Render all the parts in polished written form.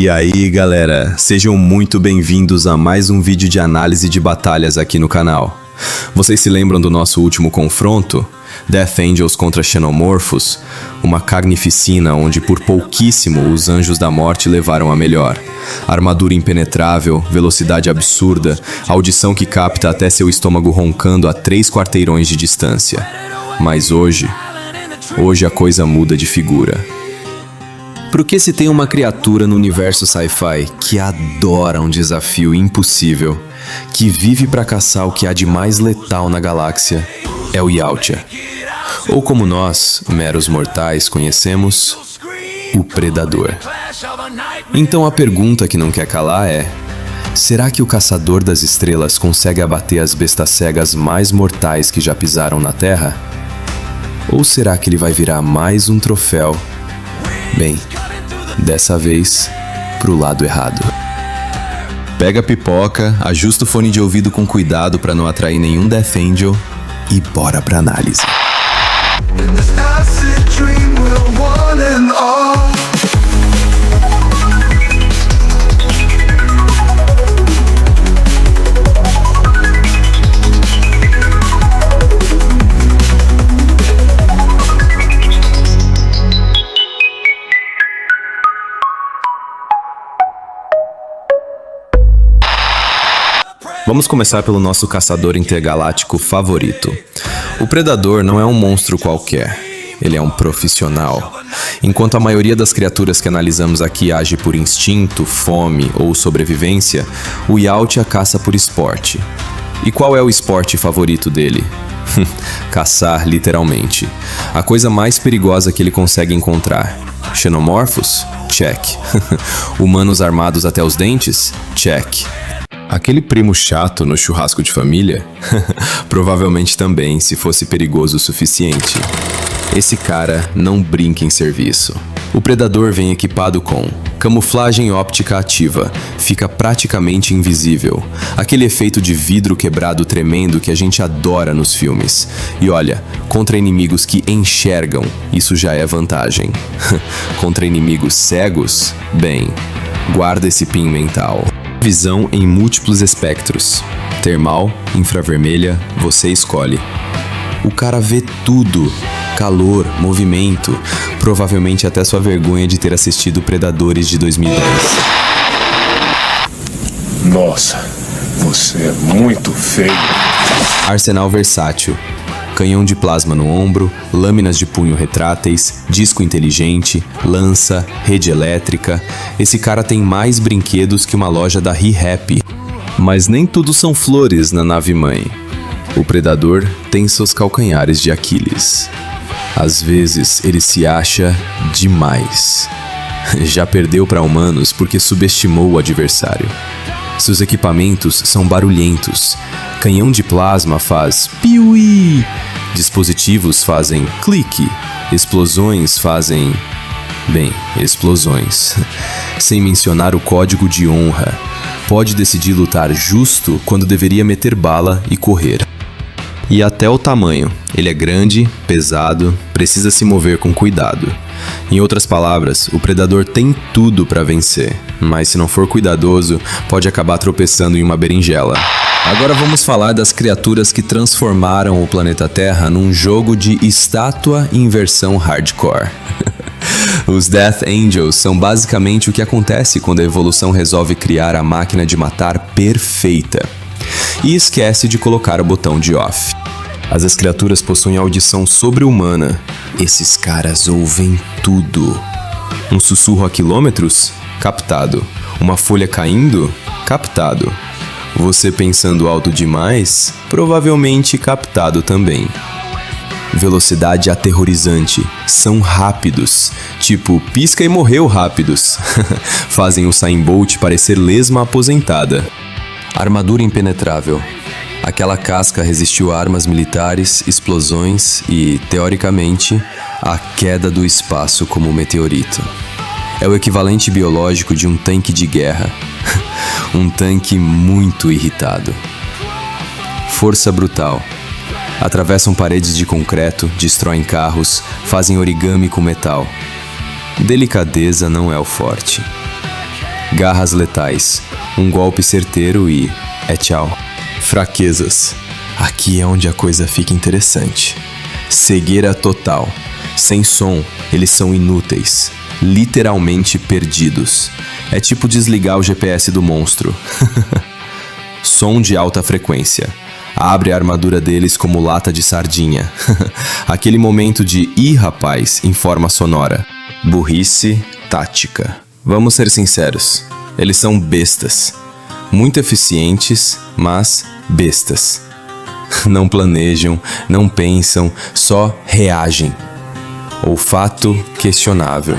E aí galera, sejam muito bem-vindos a mais um vídeo de análise de batalhas aqui no canal. Vocês se lembram do nosso último confronto? Death Angels contra Xenomorphos, uma carnificina onde por pouquíssimo os Anjos da Morte levaram a melhor. Armadura impenetrável, velocidade absurda, audição que capta até seu estômago roncando a 3 quarteirões de distância. Mas hoje a coisa muda de figura. Porque se tem uma criatura no universo sci-fi que adora um desafio impossível, que vive para caçar o que há de mais letal na galáxia, é o Yautja. Ou como nós, meros mortais, conhecemos, o Predador. Então a pergunta que não quer calar é: será que o Caçador das Estrelas consegue abater as bestas cegas mais mortais que já pisaram na Terra? Ou será que ele vai virar mais um troféu? Bem, dessa vez, pro lado errado. Pega a pipoca, ajusta o fone de ouvido com cuidado para não atrair nenhum Death Angel e bora pra análise. Vamos começar pelo nosso caçador intergaláctico favorito. O Predador não é um monstro qualquer, ele é um profissional. Enquanto a maioria das criaturas que analisamos aqui age por instinto, fome ou sobrevivência, o Yautja caça por esporte. E qual é o esporte favorito dele? Caçar, literalmente. A coisa mais perigosa que ele consegue encontrar. Xenomorphos? Check. Humanos armados até os dentes? Check. Aquele primo chato no churrasco de família? Provavelmente também, se fosse perigoso o suficiente. Esse cara não brinca em serviço. O Predador vem equipado com camuflagem óptica ativa, fica praticamente invisível. Aquele efeito de vidro quebrado tremendo que a gente adora nos filmes. E olha, contra inimigos que enxergam, isso já é vantagem. Contra inimigos cegos, bem, guarda esse pin mental. Visão em múltiplos espectros. Termal, infravermelha, você escolhe. O cara vê tudo. Calor, movimento, provavelmente até sua vergonha de ter assistido Predadores de 2010. Nossa, você é muito feio. Arsenal versátil. Canhão de plasma no ombro, lâminas de punho retráteis, disco inteligente, lança, rede elétrica. Esse cara tem mais brinquedos que uma loja da ReHap. Mas nem tudo são flores na nave-mãe. O Predador tem seus calcanhares de Aquiles. Às vezes ele se acha demais. Já perdeu para humanos porque subestimou o adversário. Seus equipamentos são barulhentos. Canhão de plasma faz piuí. Dispositivos fazem clique. Explosões fazem... bem, explosões. Sem mencionar o código de honra. Pode decidir lutar justo quando deveria meter bala e correr. E até o tamanho. Ele é grande, pesado, precisa se mover com cuidado. Em outras palavras, o Predador tem tudo para vencer, mas se não for cuidadoso, pode acabar tropeçando em uma berinjela. Agora vamos falar das criaturas que transformaram o planeta Terra num jogo de estátua em versão hardcore. Os Death Angels são basicamente o que acontece quando a evolução resolve criar a máquina de matar perfeita. E esquece de colocar o botão de off. As criaturas possuem audição sobre-humana. Esses caras ouvem tudo. Um sussurro a quilômetros? Captado. Uma folha caindo? Captado. Você pensando alto demais? Provavelmente captado também. Velocidade aterrorizante. São rápidos. Tipo, pisca e morreu rápidos. Fazem o Usain Bolt parecer lesma aposentada. Armadura impenetrável. Aquela casca resistiu a armas militares, explosões e, teoricamente, a queda do espaço como um meteorito. É o equivalente biológico de um tanque de guerra. Um tanque muito irritado. Força brutal. Atravessam paredes de concreto, destroem carros, fazem origami com metal. Delicadeza não é o forte. garras letais, um golpe certeiro e é tchau. Fraquezas. Aqui é onde a coisa fica interessante. Cegueira total. Sem som, eles são inúteis, literalmente perdidos. É tipo desligar o GPS do monstro. Som de alta frequência. Abre a armadura deles como lata de sardinha. Aquele momento de "ih, rapaz" em forma sonora. Burrice tática. Vamos ser sinceros, eles são bestas. Muito eficientes, mas bestas. Não planejam, não pensam, só reagem. Olfato questionável.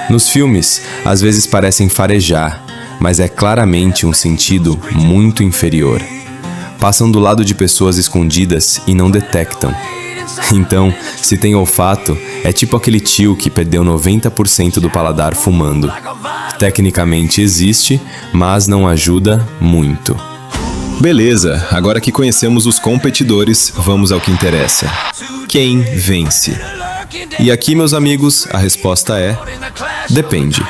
Nos filmes, às vezes parecem farejar, mas é claramente um sentido muito inferior. Passam do lado de pessoas escondidas e não detectam. Então, se tem olfato, é tipo aquele tio que perdeu 90% do paladar fumando. Tecnicamente existe, mas não ajuda muito. Beleza, agora que conhecemos os competidores, vamos ao que interessa. Quem vence? E aqui, meus amigos, a resposta é: depende.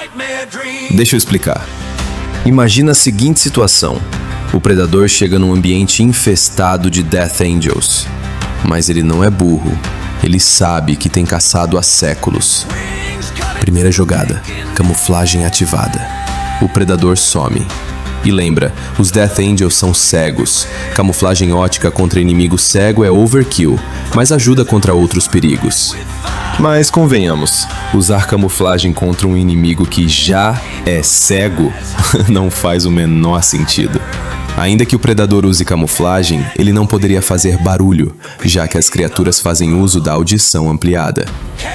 Deixa eu explicar. Imagina a seguinte situação. O predador chega num ambiente infestado de Death Angels. Mas ele não é burro. Ele sabe que tem caçado há séculos. Primeira jogada. Camuflagem ativada. O predador some. E lembra, os Death Angels são cegos. Camuflagem ótica contra inimigo cego é overkill, mas ajuda contra outros perigos. Mas convenhamos, usar camuflagem contra um inimigo que já é cego não faz o menor sentido. Ainda que o predador use camuflagem, ele não poderia fazer barulho, já que as criaturas fazem uso da audição ampliada.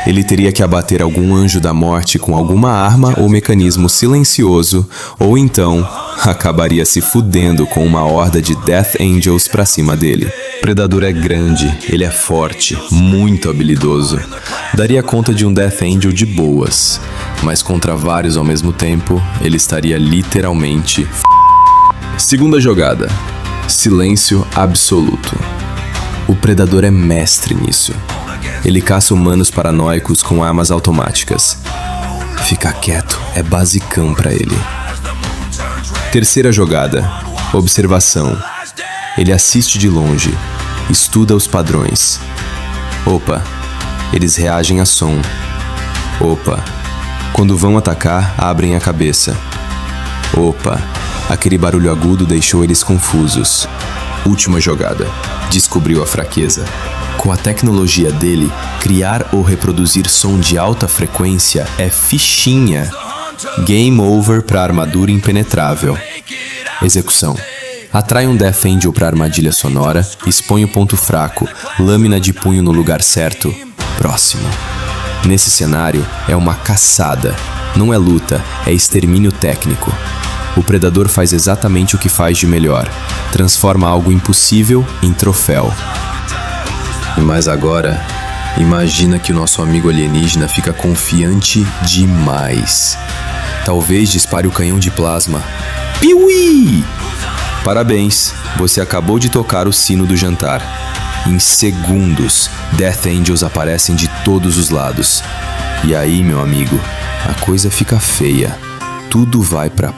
Ele teria que abater algum anjo da morte com alguma arma ou mecanismo silencioso, ou então acabaria se fudendo com uma horda de Death Angels pra cima dele. O predador é grande, ele é forte, muito habilidoso. Daria conta de um Death Angel de boas, mas contra vários ao mesmo tempo, ele estaria literalmente Segunda jogada. Silêncio absoluto. O predador é mestre nisso. Ele caça humanos paranoicos com armas automáticas. Ficar quieto é basicão pra ele. Terceira jogada. Observação. Ele assiste de longe. Estuda os padrões. Opa, eles reagem a som. Opa, quando vão atacar, abrem a cabeça. Opa, aquele barulho agudo deixou eles confusos. Última jogada. Descobriu a fraqueza. Com a tecnologia dele, criar ou reproduzir som de alta frequência é fichinha. Game over pra armadura impenetrável. Execução. Atrai um Death Angel pra armadilha sonora, expõe o ponto fraco, lâmina de punho no lugar certo. Próximo. Nesse cenário, é uma caçada. Não é luta, é extermínio técnico. O predador faz exatamente o que faz de melhor. Transforma algo impossível em troféu. Mas agora, imagina que o nosso amigo alienígena fica confiante demais. Talvez dispare o canhão de plasma. Piuí! Parabéns, você acabou de tocar o sino do jantar. Em segundos, Death Angels aparecem de todos os lados. E aí, meu amigo, a coisa fica feia. Tudo vai pra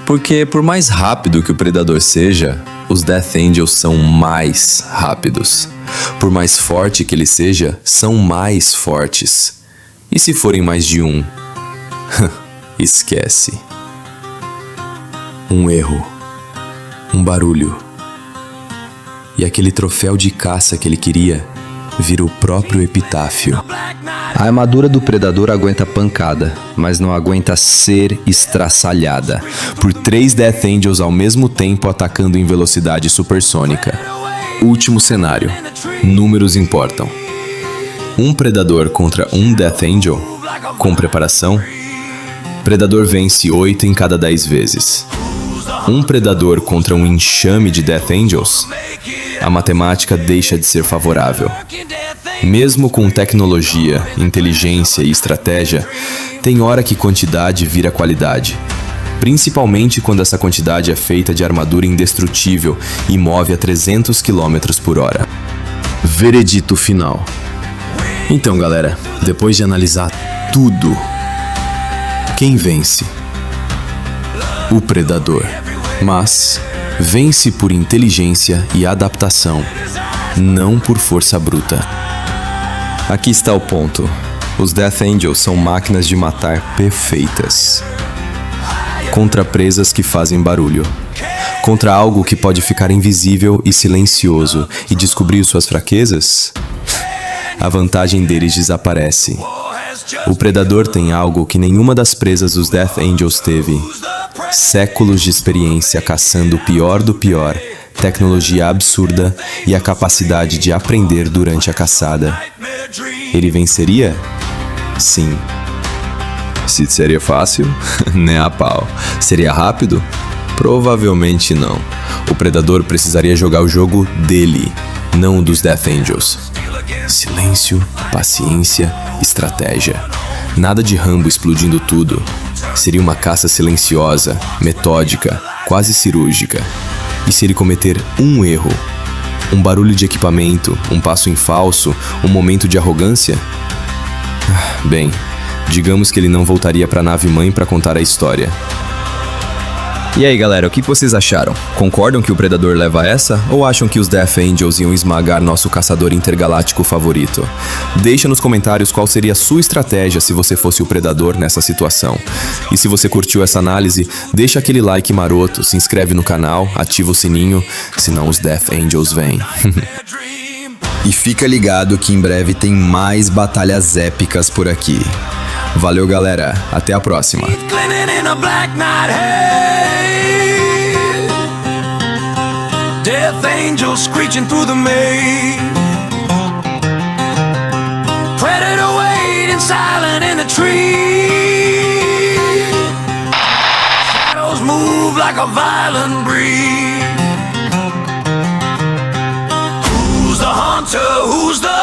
Porque por mais rápido que o predador seja, os Death Angels são mais rápidos. Por mais forte que ele seja, são mais fortes. E se forem mais de um? Esquece. Um erro. Um barulho. E aquele troféu de caça que ele queria vira o próprio epitáfio. A armadura do predador aguenta pancada, mas não aguenta ser estraçalhada por 3 Death Angels ao mesmo tempo atacando em velocidade supersônica. Último cenário. Números importam. Um predador contra um Death Angel? Com preparação? Predador vence 8 em cada 10 vezes. Um predador contra um enxame de Death Angels? A matemática deixa de ser favorável. Mesmo com tecnologia, inteligência e estratégia, tem hora que quantidade vira qualidade. Principalmente quando essa quantidade é feita de armadura indestrutível e move a 300 km por hora. Veredito final. Então, galera, depois de analisar tudo, Quem vence? O predador. Mas vence por inteligência e adaptação, não por força bruta. Aqui está o ponto. Os Death Angels são máquinas de matar perfeitas. Contra presas que fazem barulho. Contra algo que pode ficar invisível e silencioso e descobrir suas fraquezas, a vantagem deles desaparece. O predador tem algo que nenhuma das presas dos Death Angels teve. Séculos de experiência caçando o pior do pior, tecnologia absurda e a capacidade de aprender durante a caçada. Ele venceria? Sim. Se seria fácil? Nem a pau. Seria rápido? Provavelmente não. O predador precisaria jogar o jogo dele, não o dos Death Angels. Silêncio, paciência, estratégia. Nada de Rambo explodindo tudo. Seria uma caça silenciosa, metódica, quase cirúrgica. E se ele cometer um erro, um barulho de equipamento, um passo em falso, um momento de arrogância? Bem, digamos que ele não voltaria para a nave-mãe para contar a história. E aí galera, o que vocês acharam? Concordam que o Predador leva essa? Ou acham que os Death Angels iam esmagar nosso caçador intergaláctico favorito? Deixa nos comentários qual seria a sua estratégia se você fosse o Predador nessa situação. E se você curtiu essa análise, deixa aquele like maroto, se inscreve no canal, ativa o sininho, senão os Death Angels vêm. E fica ligado que em breve tem mais batalhas épicas por aqui. Valeu galera, até a próxima. Death angels screeching through the maze. Predator waiting silent in the tree. Shadows move like a violent breeze. Who's the hunter? Who's the